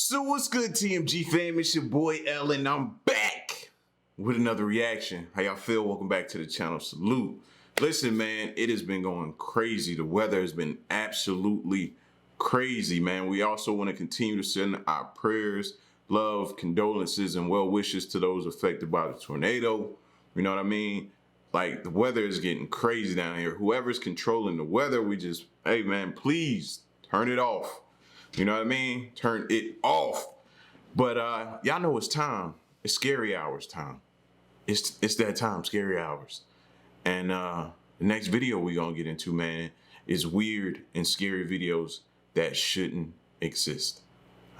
So what's good, TMG fam? It's your boy L, and I'm back with another reaction. How y'all feel? Welcome back to the channel. Salute. Listen, man, it has been going crazy. The weather has been absolutely crazy, man. We also want to continue to send our prayers, love, condolences, and well wishes to those affected by the tornado. You know what I mean? Like, the weather is getting crazy down here. Whoever's controlling the weather, hey, man, please turn it off. You know what I mean? Turn it off. But y'all know it's time. It's scary hours time. It's that time, scary hours. And the next video we're gonna get into, man, is weird and scary videos that shouldn't exist.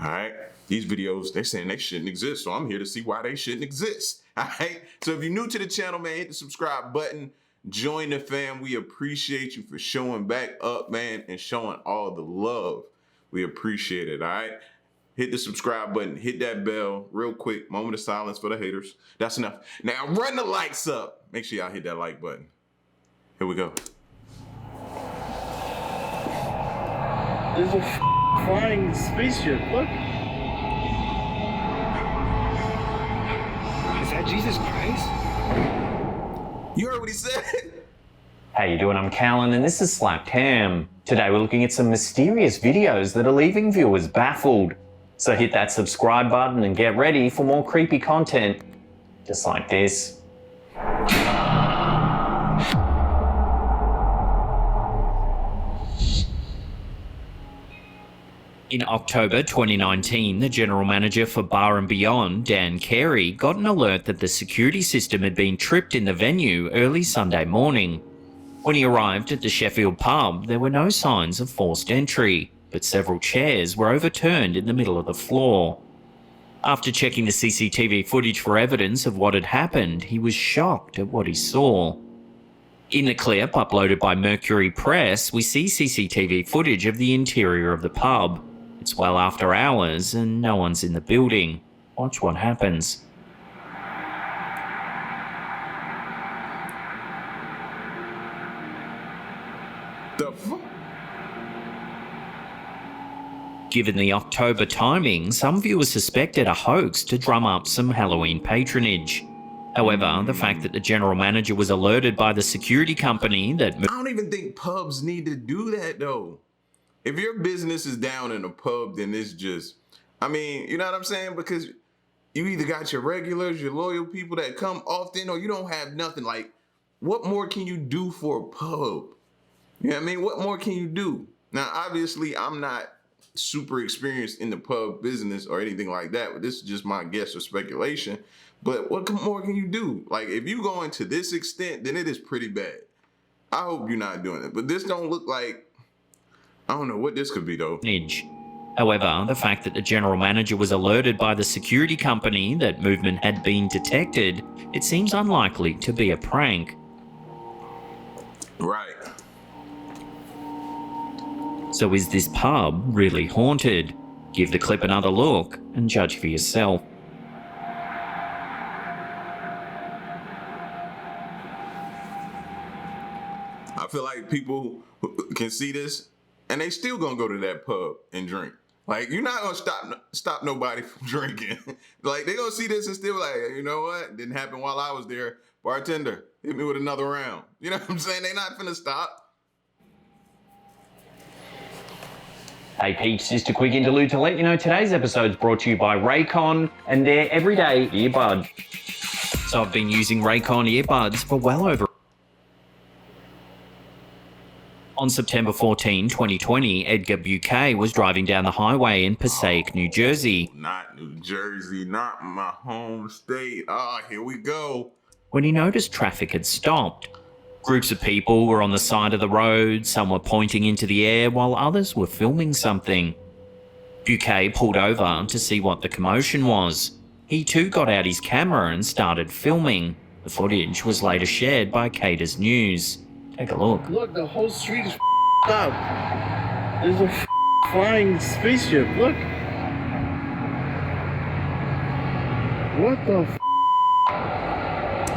All right? These videos, they're saying they shouldn't exist, so I'm here to see why they shouldn't exist. All right? So if you're new to the channel, man, hit the subscribe button. Join the fam. We appreciate you for showing back up, man, and showing all the love. We appreciate it, all right? Hit the subscribe button, hit that bell real quick. Moment of silence for the haters. That's enough. Now run the likes up. Make sure y'all hit that like button. Here we go. There's a flying spaceship, look. Is that Jesus Christ? You heard what he said? How you doing? I'm Callan and this is Slapped Ham. Today we're looking at some mysterious videos that are leaving viewers baffled. So hit that subscribe button and get ready for more creepy content, just like this. In October 2019, the general manager for Bar & Beyond, Dan Carey, got an alert that the security system had been tripped in the venue early Sunday morning. When he arrived at the Sheffield pub, there were no signs of forced entry, but several chairs were overturned in the middle of the floor. After checking the CCTV footage for evidence of what had happened, he was shocked at what he saw. In the clip uploaded by Mercury Press, we see CCTV footage of the interior of the pub. It's well after hours and no one's in the building. Watch what happens. The fuck? Given the October timing, some viewers suspected a hoax to drum up some Halloween patronage. However, the fact that the general manager was alerted by the security company that... I don't even think pubs need to do that, though. If your business is down in a pub, then it's just... I mean, you know what I'm saying? Because you either got your regulars, your loyal people that come often, or you don't have nothing. Like, what more can you do for a pub? You know what I mean? What more can you do? Now, obviously, I'm not super experienced in the pub business or anything like that, but this is just my guess or speculation. But what more can you do? Like, if you go into this extent, then it is pretty bad. I hope you're not doing it. But this don't look like... I don't know what this could be, though. However, the fact that the general manager was alerted by the security company that movement had been detected, it seems unlikely to be a prank. Right. So is this pub really haunted? Give the clip another look and judge for yourself. I feel like people can see this and they still gonna go to that pub and drink. Like, you're not gonna stop nobody from drinking. Like, they gonna see this and still like, you know what? Didn't happen while I was there. Bartender, hit me with another round. You know what I'm saying? They not finna stop. Hey peeps, just a quick interlude to let you know today's episode is brought to you by Raycon and their everyday earbud. So I've been using Raycon earbuds for well over... On September 14, 2020, Edgar Buquet was driving down the highway in Passaic, New Jersey. Not New Jersey, not my home state. Here we go. When he noticed traffic had stopped. Groups of people were on the side of the road, some were pointing into the air while others were filming something. Buquet pulled over to see what the commotion was. He too got out his camera and started filming. The footage was later shared by Caters News. Take a look. Look, the whole street is up. There's a flying spaceship, look. What the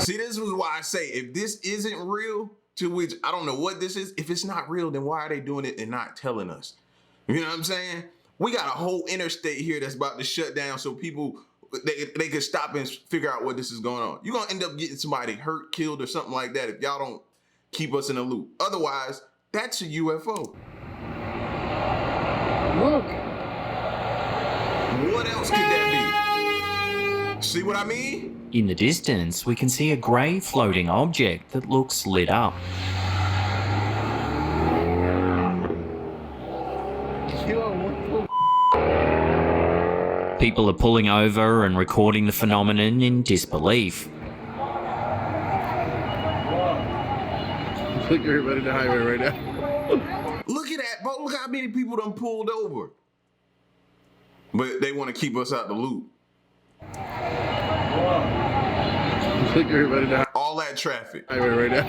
See, this is why I say, if this isn't real, to which I don't know what this is, if it's not real, then why are they doing it and not telling us? You know what I'm saying? We got a whole interstate here that's about to shut down so people, they can stop and figure out what this is going on. You're going to end up getting somebody hurt, killed, or something like that if y'all don't keep us in the loop. Otherwise, that's a UFO. Look. What else could that be? See what I mean? In the distance, we can see a grey floating object that looks lit up. People are pulling over and recording the phenomenon in disbelief. Look, everybody in the highway right now. Look at that, bro. Look how many people done pulled over. But they want to keep us out the loop. Look, everybody in the All that traffic. highway right now.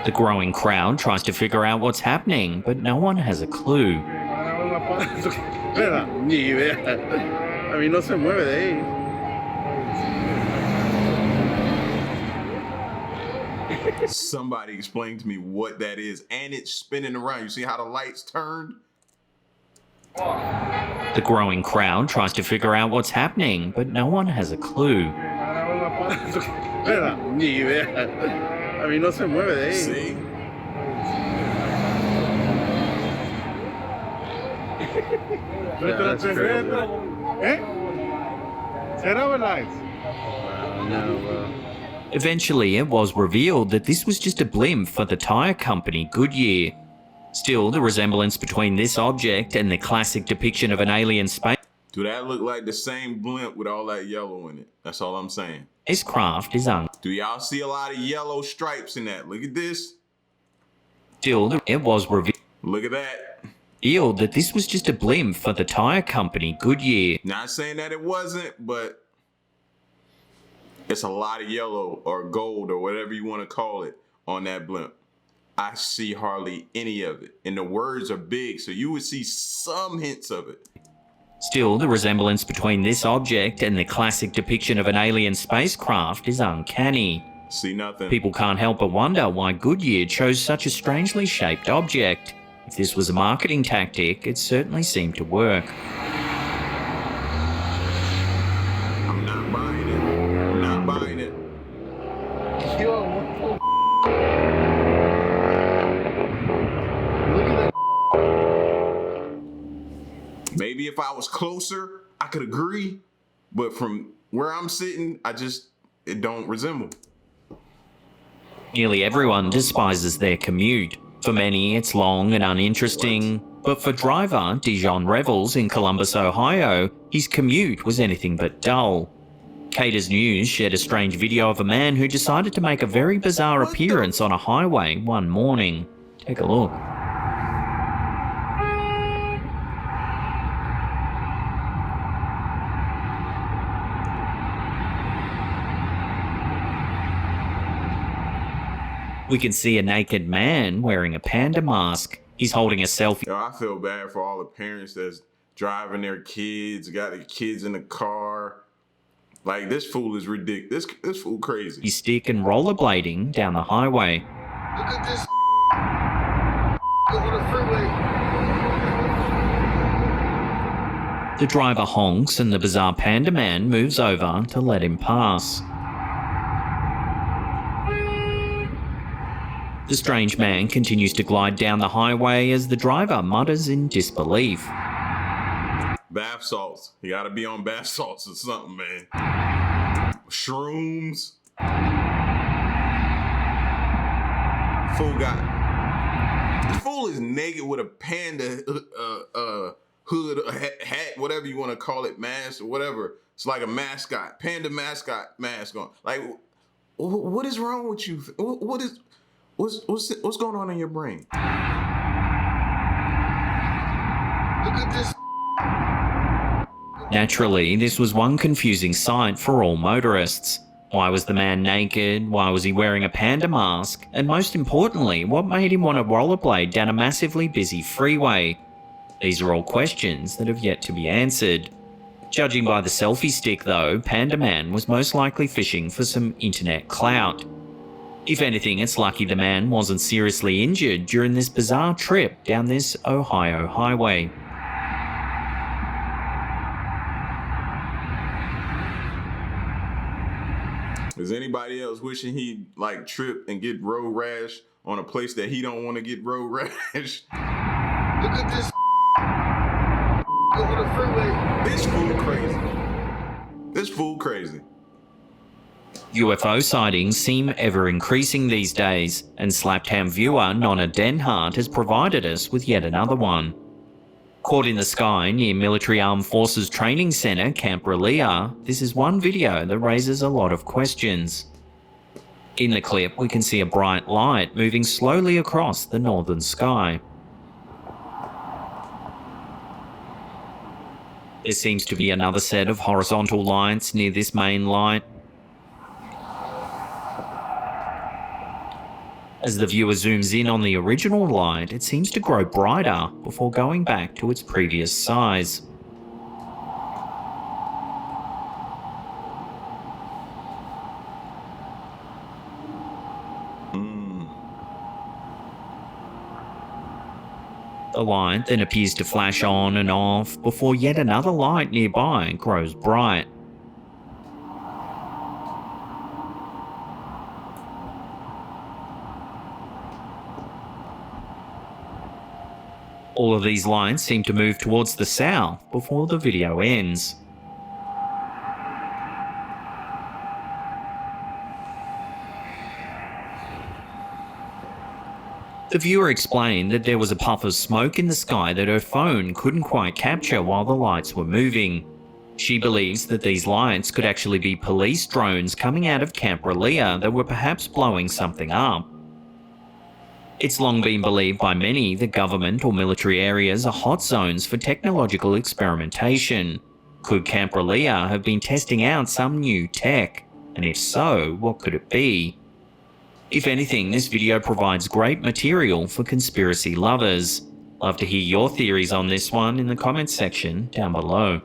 The growing crowd tries to figure out what's happening, but no one has a clue. Ni idea. A mí no se mueve de ahí. Somebody explain to me what that is. And it's spinning around. You see how the lights turned? The growing crowd tries to figure out what's happening, but no one has a clue. Ni idea. A mí no se mueve de ahí. See? That's crazy. Eventually, it was revealed that this was just a blimp for the tyre company Goodyear. Still, the resemblance between this object and the classic depiction of an alien Do that look like the same blimp with all that yellow in it? That's all I'm saying. spacecraft is Do y'all see a lot of yellow stripes in that? Look at this. Still, it was revealed Look at that. that this was just a blimp for the tyre company Goodyear. Not saying that it wasn't, but it's a lot of yellow or gold or whatever you want to call it on that blimp. I see hardly any of it. And the words are big, so you would see some hints of it. Still, the resemblance between this object and the classic depiction of an alien spacecraft is uncanny. See nothing. People can't help but wonder why Goodyear chose such a strangely shaped object. If this was a marketing tactic, it certainly seemed to work. I'm not buying it. I'm not buying it. Maybe if I was closer, I could agree. But from where I'm sitting, it don't resemble. Nearly everyone despises their commute. For many, it's long and uninteresting. But for driver Dijon Revels in Columbus, Ohio, his commute was anything but dull. Cater's News shared a strange video of a man who decided to make a very bizarre appearance on a highway one morning. Take a look. We can see a naked man wearing a panda mask. He's holding a selfie. Yo, I feel bad for all the parents that's driving their kids, got their kids in the car. Like, this fool is ridiculous. This fool crazy. Stick and rollerblading down the highway. Look at this over the freeway. The driver honks and the bizarre Panda Man moves over to let him pass. The strange man continues to glide down the highway as the driver mutters in disbelief. Bath salts. You gotta be on bath salts or something, man. Shrooms. This fool is naked with a panda hood, a hat, whatever you want to call it, mask or whatever. It's like a mascot, panda mascot mask on. Like, what is wrong with you? What's going on in your brain? Look at this. Naturally, this was one confusing sight for all motorists. Why was the man naked? Why was he wearing a panda mask? And most importantly, what made him want to rollerblade down a massively busy freeway? These are all questions that have yet to be answered. Judging by the selfie stick though, Panda Man was most likely fishing for some internet clout. If anything, it's lucky the man wasn't seriously injured during this bizarre trip down this Ohio highway. Is anybody else wishing he like trip and get road rash on a place that he don't want to get road rash? Look at this over the freeway. This fool crazy. This fool crazy. UFO sightings seem ever increasing these days, and Slapcam viewer Nonna Denhart has provided us with yet another one. Caught in the sky near Military Armed Forces Training Centre, Camp Relea, this is one video that raises a lot of questions. In the clip, we can see a bright light moving slowly across the northern sky. There seems to be another set of horizontal lights near this main light. As the viewer zooms in on the original light, it seems to grow brighter before going back to its previous size. The light then appears to flash on and off before yet another light nearby grows bright. All of these lights seem to move towards the south before the video ends. The viewer explained that there was a puff of smoke in the sky that her phone couldn't quite capture while the lights were moving. She believes that these lights could actually be police drones coming out of Camp Relea that were perhaps blowing something up. It's long been believed by many that government or military areas are hot zones for technological experimentation. Could Camp Relea have been testing out some new tech? And if so, what could it be? If anything, this video provides great material for conspiracy lovers. Love to hear your theories on this one in the comments section down below.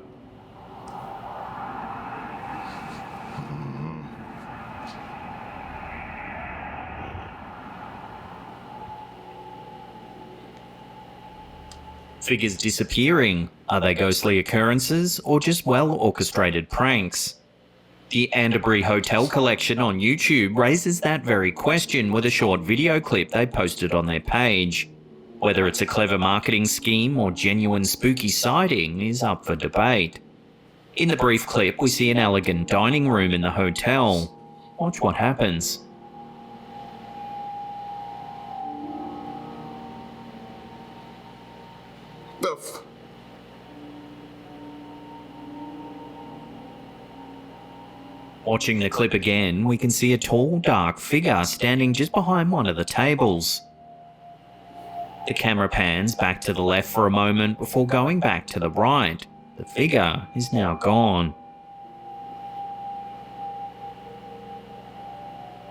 Figures disappearing. Are they ghostly occurrences or just well-orchestrated pranks? The Anderbury Hotel collection on YouTube raises that very question with a short video clip they posted on their page. Whether it's a clever marketing scheme or genuine spooky sighting is up for debate. In the brief clip, we see an elegant dining room in the hotel. Watch what happens. Watching the clip again, we can see a tall, dark figure standing just behind one of the tables. The camera pans back to the left for a moment before going back to the right. The figure is now gone.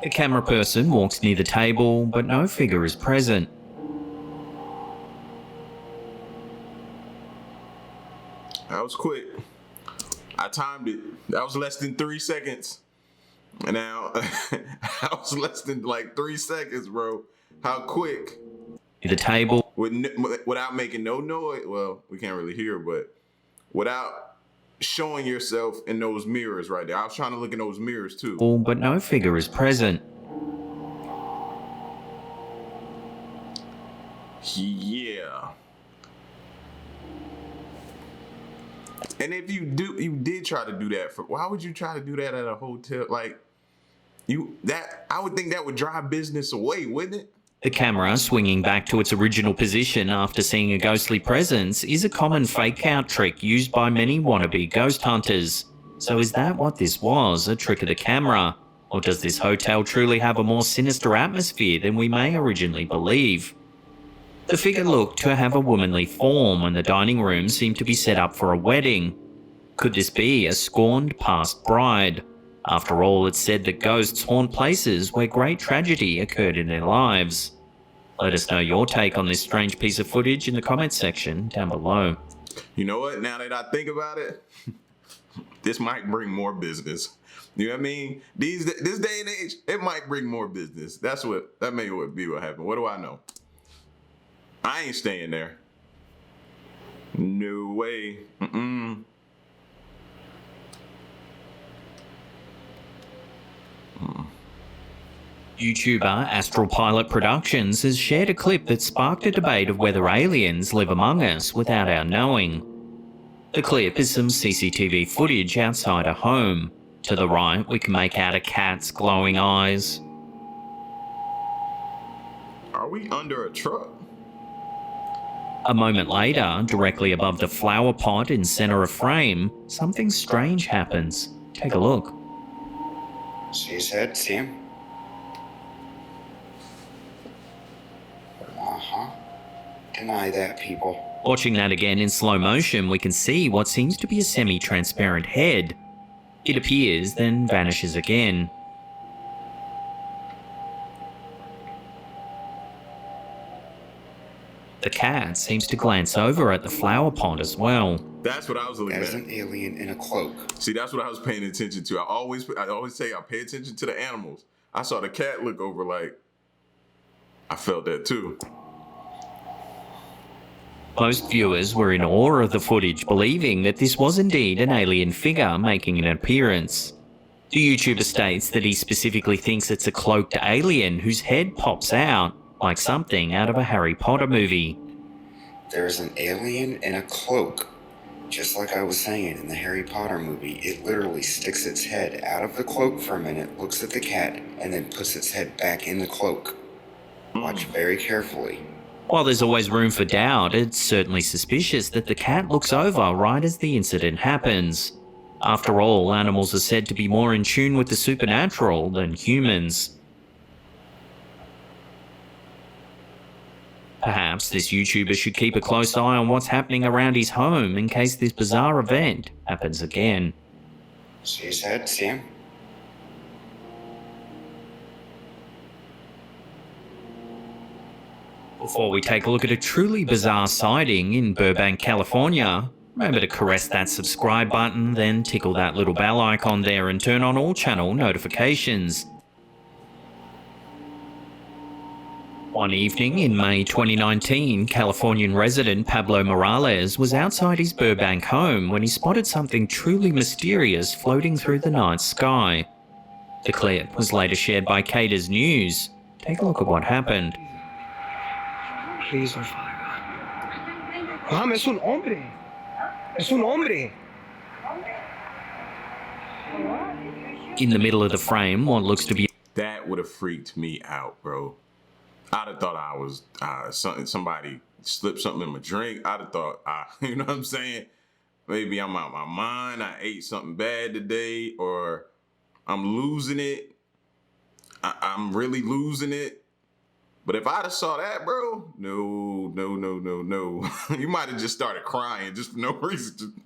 The camera person walks near the table, but no figure is present. That was quick. I timed it. That was less than 3 seconds. And now, that was less than like 3 seconds, bro. How quick. The table. Without making no noise. Well, we can't really hear, but without showing yourself in those mirrors right there. I was trying to look in those mirrors too. But no figure is present. Yeah. And if you did try to do that, why would you try to do that at a hotel? Like, I would think that would drive business away, wouldn't it? The camera swinging back to its original position after seeing a ghostly presence is a common fake-out trick used by many wannabe ghost hunters. So is that what this was, a trick of the camera? Or does this hotel truly have a more sinister atmosphere than we may originally believe? The figure looked to have a womanly form, and the dining room seemed to be set up for a wedding. Could this be a scorned past bride? After all, it's said that ghosts haunt places where great tragedy occurred in their lives. Let us know your take on this strange piece of footage in the comments section down below. You know what? Now that I think about it, this might bring more business. You know what I mean? This day and age, it might bring more business. That may be what happened. What do I know? I ain't staying there. No way. YouTuber Astral Pilot Productions has shared a clip that sparked a debate of whether aliens live among us without our knowing. The clip is some CCTV footage outside a home. To the right, we can make out a cat's glowing eyes. Are we under a truck? A moment later, directly above the flower pot in center of frame, something strange happens. Take a look. See his head? See him? Deny that, people. Watching that again in slow motion, we can see what seems to be a semi-transparent head. It appears, then vanishes again. The cat seems to glance over at the flower pot as well. That's what I was looking That is at. an alien in a cloak. See, that's what I was paying attention to. I always say I pay attention to the animals. I saw the cat look over like, I felt that too. Most viewers were in awe of the footage, believing that this was indeed an alien figure making an appearance. The YouTuber states that he specifically thinks it's a cloaked alien whose head pops out, like something out of a Harry Potter movie. There is an alien in a cloak. Just like I was saying in the Harry Potter movie, it literally sticks its head out of the cloak for a minute, looks at the cat, and then puts its head back in the cloak. Watch very carefully. While there's always room for doubt, it's certainly suspicious that the cat looks over right as the incident happens. After all, animals are said to be more in tune with the supernatural than humans. Perhaps this YouTuber should keep a close eye on what's happening around his home in case this bizarre event happens again. See his head? See him? Before we take a look at a truly bizarre sighting in Burbank, California, remember to caress that subscribe button, then tickle that little bell icon there and turn on all channel notifications. One evening in May 2019, Californian resident Pablo Morales was outside his Burbank home when he spotted something truly mysterious floating through the night sky. The clip was later shared by Cater's News. Take a look at what happened. Please, Lord Father God. Mom, es un hombre. Es un hombre. In the middle of the frame, what looks to be That would have freaked me out, bro. I'd have thought I was somebody slipped something in my drink. I'd have thought, you know what I'm saying? Maybe I'm out my mind. I ate something bad today, or I'm losing it. I'm really losing it. But if I'd have saw that, bro, no. You might have just started crying just for no reason.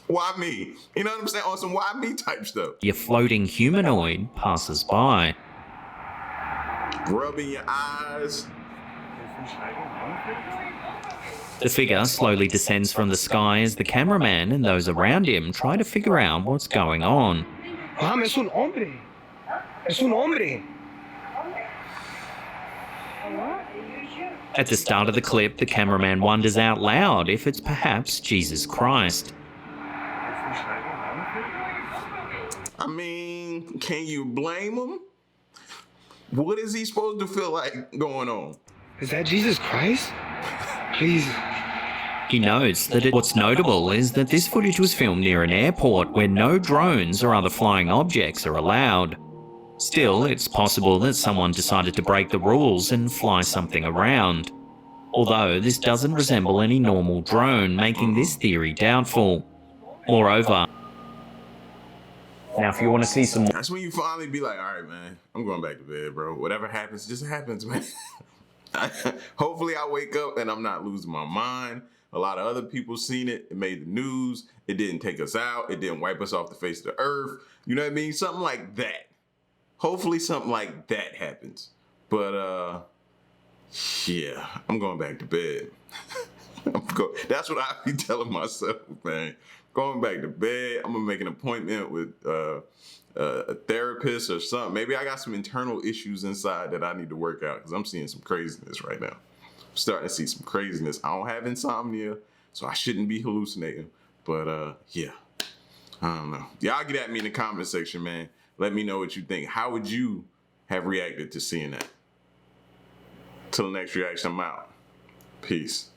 Why me? You know what I'm saying? On some why me type stuff. a floating humanoid passes by. Rubbing your eyes. The figure slowly descends from the sky as the cameraman and those around him try to figure out what's going on. Mom, es un hombre. Es un hombre. At the start of the clip, the cameraman wonders out loud if it's perhaps Jesus Christ. I mean, can you blame him? What is he supposed to feel like going on? Is that Jesus Christ? Please. He notes that what's notable is that this footage was filmed near an airport where no drones or other flying objects are allowed. Still, it's possible that someone decided to break the rules and fly something around. Although this doesn't resemble any normal drone, making this theory doubtful. Moreover, now if you want to see some more That's when you finally be like, all right, man, I'm going back to bed, bro. Whatever happens, just happens, man. Hopefully I wake up and I'm not losing my mind. A lot of other people seen it. It made the news. It didn't take us out. It didn't wipe us off the face of the earth. You know what I mean? Something like that. Hopefully something like that happens. But, yeah, I'm going back to bed. That's what I be telling myself, man. Going back to bed. I'm going to make an appointment with a therapist or something. Maybe I got some internal issues inside that I need to work out because I'm seeing some craziness right now. I'm starting to see some craziness. I don't have insomnia, so I shouldn't be hallucinating. But, yeah, I don't know. Y'all get at me in the comment section, man. Let me know what you think. How would you have reacted to seeing that. Till the next reaction, I'm out. Peace.